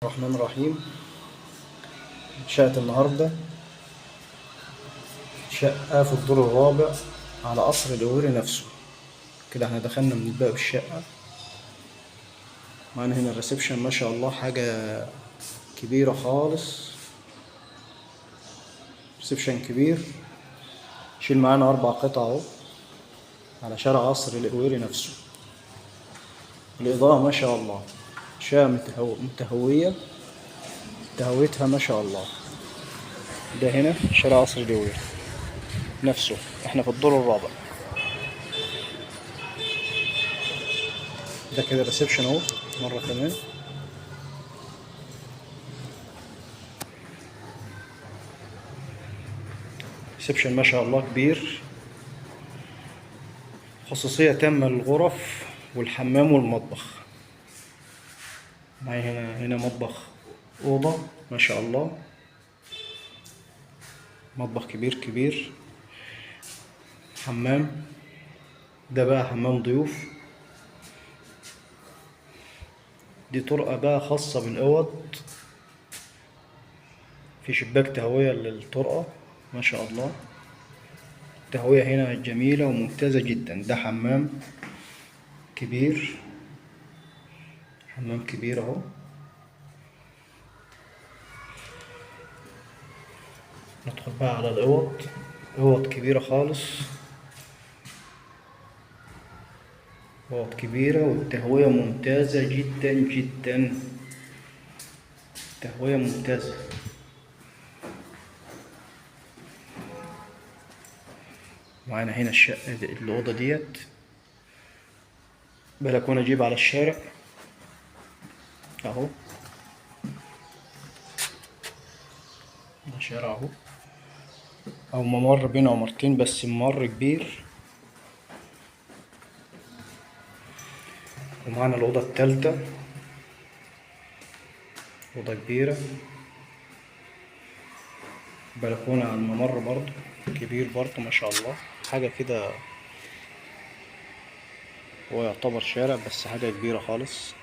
الرحمن الرحيم. شقة النهاردة شقة في الدور الرابع على قصر القويري نفسه. كده احنا دخلنا من باب الشقة. معانا هنا الريسبشن، ما شاء الله حاجة كبيرة خالص. ريسبشن كبير يشيل معانا 4 قطع اهو، على شارع قصر القويري نفسه. الإضاءة ما شاء الله، شقة متهوية، تهويتها ما شاء الله. ده هنا شارع قصر القويري نفسه، احنا في الدور الرابع. ده كده الريسبشن اهو مرة كمان. ريسبشن ما شاء الله كبير، خصوصية تامة للغرف والحمام والمطبخ. معايا هنا مطبخ أوضة ما شاء الله، مطبخ كبير كبير. حمام، ده بقى حمام ضيوف. دي طرقة بقى خاصة بالأوض، في شباك تهوية للطرقة ما شاء الله. التهوية هنا جميلة وممتازة جدا. ده حمام كبير، حمام كبير اهو. ندخل بقى على الأوض، أوض كبيرة خالص، أوض كبيرة والتهوية ممتازة جدا جدا، تهوية ممتازة. معانا هنا الشقة الأوضة ديت بلكونة جيب على الشارع اهو. ده شارع اهو، او ممر بين عمارتين بس ممر كبير. ومعانا الأوضة التالتة، أوضة كبيرة، بلكونة على الممر برضو كبير برضو ما شاء الله. حاجة كده، هو يعتبر شارع بس حاجة كبيرة خالص.